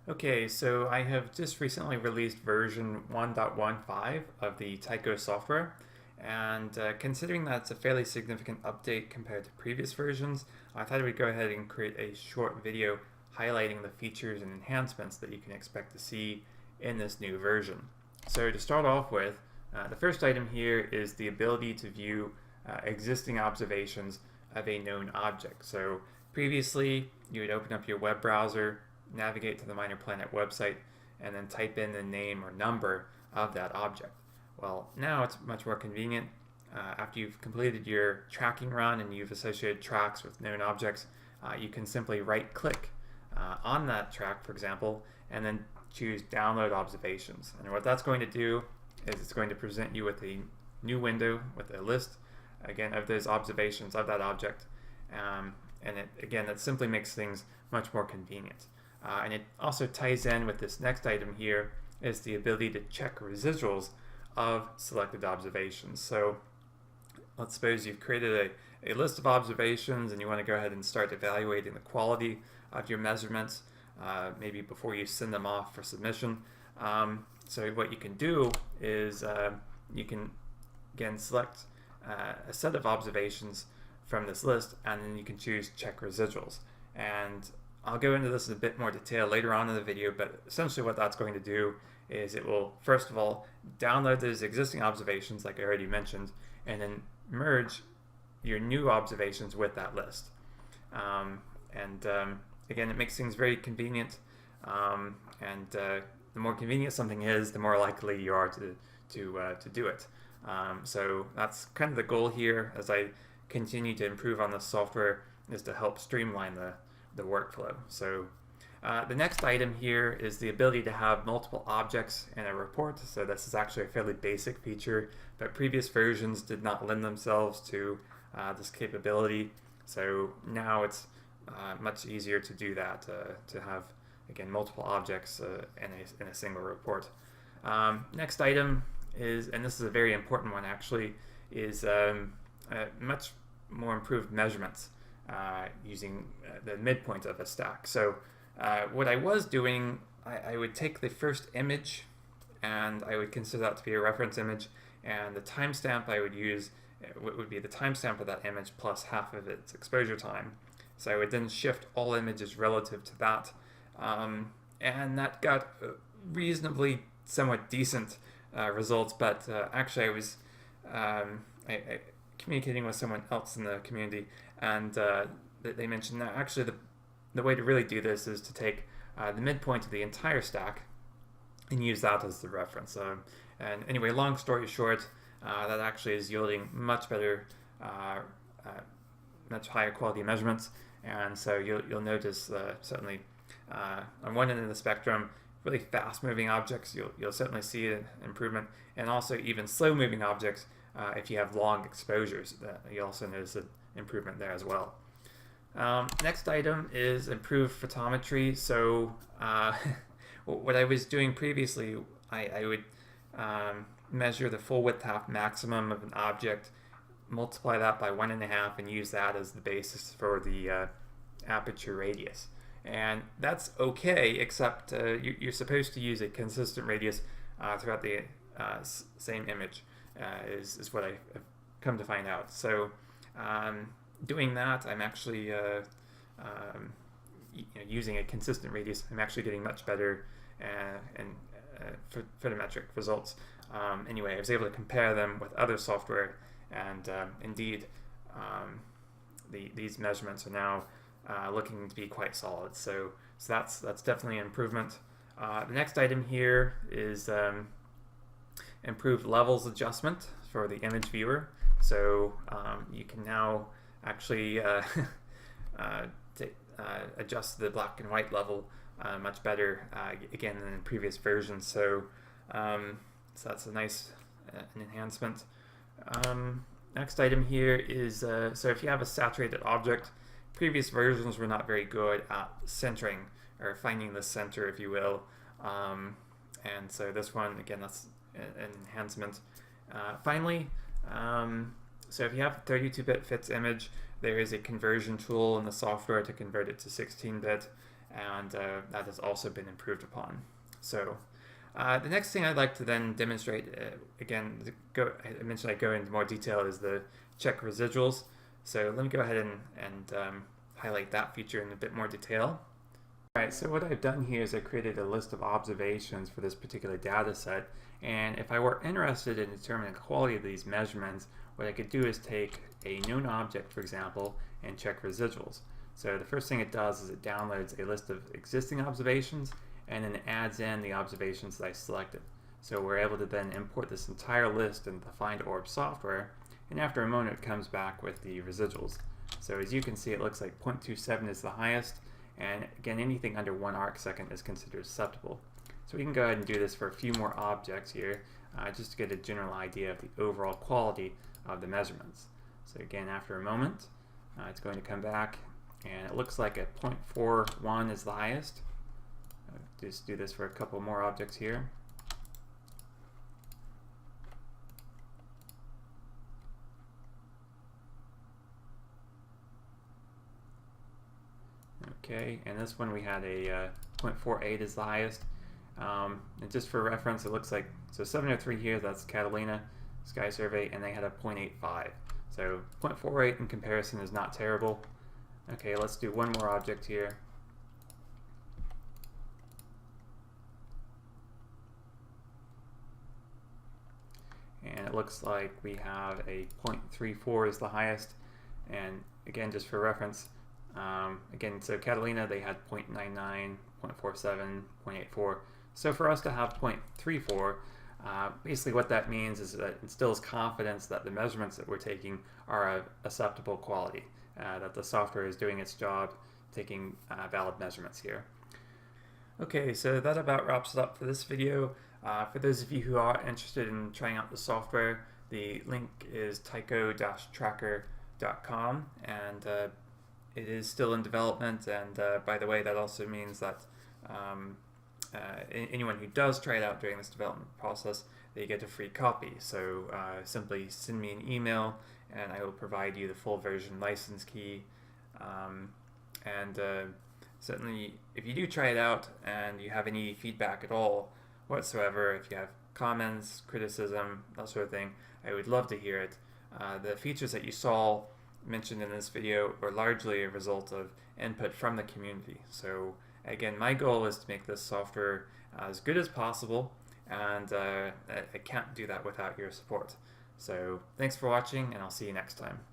Okay, so I have just recently released version 1.15 of the Tycho software, and considering that it's a fairly significant update compared to previous versions, I thought I would go ahead and create a short video highlighting the features and enhancements that you can expect to see in this new version. So to start off with, the first item here is the ability to view existing observations of a known object. So previously, you would open up your web browser, navigate to the Minor Planet website, and then type in the name or number of that object. Well, now it's much more convenient. After you've completed your tracking run and you've associated tracks with known objects, you can simply right-click on that track, for example, and then choose Download Observations. And what that's going to do is it's going to present you with a new window with a list, again, of those observations of that object. Again, that simply makes things much more convenient. And it also ties in with this next item here, is the ability to check residuals of selected observations. So let's suppose you've created a list of observations and you want to go ahead and start evaluating the quality of your measurements, maybe before you send them off for submission. So what you can do is you can, again, select a set of observations from this list, and then you can choose check residuals. And I'll go into this in a bit more detail later on in the video, but essentially what that's going to do is it will, first of all, download those existing observations like I already mentioned, and then merge your new observations with that list. Again, it makes things very convenient, the more convenient something is, the more likely you are to do it. So that's kind of the goal here as I continue to improve on the software, is to help streamline the workflow. So the next item here is the ability to have multiple objects in a report. So this is actually a fairly basic feature, but previous versions did not lend themselves to this capability. So now it's much easier to do that, to have, again, multiple objects in a single report. Next item is, and this is a very important one actually, is much more improved measurements using the midpoint of a stack. So what I was doing, I would take the first image and I would consider that to be a reference image, and the timestamp I would use would be the timestamp of that image plus half of its exposure time. So I would then shift all images relative to that, and that got reasonably somewhat decent results, but actually I was communicating with someone else in the community, and they mentioned that actually the way to really do this is to take the midpoint of the entire stack and use that as the reference. And anyway, long story short, that actually is yielding much better, much higher quality measurements. And so you'll notice certainly on one end of the spectrum, really fast moving objects, you'll certainly see an improvement, and also even slow moving objects, if you have long exposures, you also notice an improvement there as well. Next item is improved photometry. So what I was doing previously, I would measure the full width half maximum of an object, multiply that by 1.5, and use that as the basis for the aperture radius. And that's okay, except you're supposed to use a consistent radius throughout the same image, is what I've come to find out. So doing that, I'm actually using a consistent radius, I'm actually getting much better photometric results. Anyway, I was able to compare them with other software, and indeed, these measurements are now looking to be quite solid. So that's definitely an improvement. The next item here is improved levels adjustment for the image viewer. So you can now actually adjust the black and white level much better, again, than in previous versions. So that's a nice enhancement. Next item here is, so if you have a saturated object, previous versions were not very good at centering, or finding the center, if you will. And so this one, again, that's an enhancement. Finally, so if you have a 32-bit fits image, there is a conversion tool in the software to convert it to 16-bit. and that has also been improved upon. So the next thing I'd like to then demonstrate, again, I mentioned I'd go into more detail, is the check residuals. So let me go ahead and highlight that feature in a bit more detail. Alright, so what I've done here is I created a list of observations for this particular data set, and if I were interested in determining the quality of these measurements, what I could do is take a known object, for example, and check residuals. So the first thing it does is it downloads a list of existing observations and then adds in the observations that I selected. So we're able to then import this entire list into the Find Orb software, and after a moment it comes back with the residuals. So as you can see, it looks like 0.27 is the highest, and again, anything under 1 arc second is considered acceptable. So we can go ahead and do this for a few more objects here, just to get a general idea of the overall quality of the measurements. So again, after a moment, it's going to come back, and it looks like a 0.41 is the highest. Just do this for a couple more objects here. Okay, and this one we had a 0.48 is the highest. And just for reference, it looks like, so 703 here, that's Catalina Sky Survey, and they had a 0.85. So 0.48 in comparison is not terrible. Okay, let's do one more object here. And it looks like we have a 0.34 is the highest. And again, just for reference, again, so Catalina, they had 0.99, 0.47, 0.84. So for us to have 0.34, basically what that means is that it instills confidence that the measurements that we're taking are of acceptable quality, that the software is doing its job, taking valid measurements here. Okay, so that about wraps it up for this video. For those of you who are interested in trying out the software, the link is tycho-tracker.com, and it is still in development. And by the way, that also means that anyone who does try it out during this development process, they get a free copy. So simply send me an email, and I will provide you the full version license key. Certainly, if you do try it out and you have any feedback at all whatsoever, if you have comments, criticism, that sort of thing, I would love to hear it. The features that you saw mentioned in this video were largely a result of input from the community. So again, my goal is to make this software as good as possible, and I can't do that without your support. So thanks for watching, and I'll see you next time.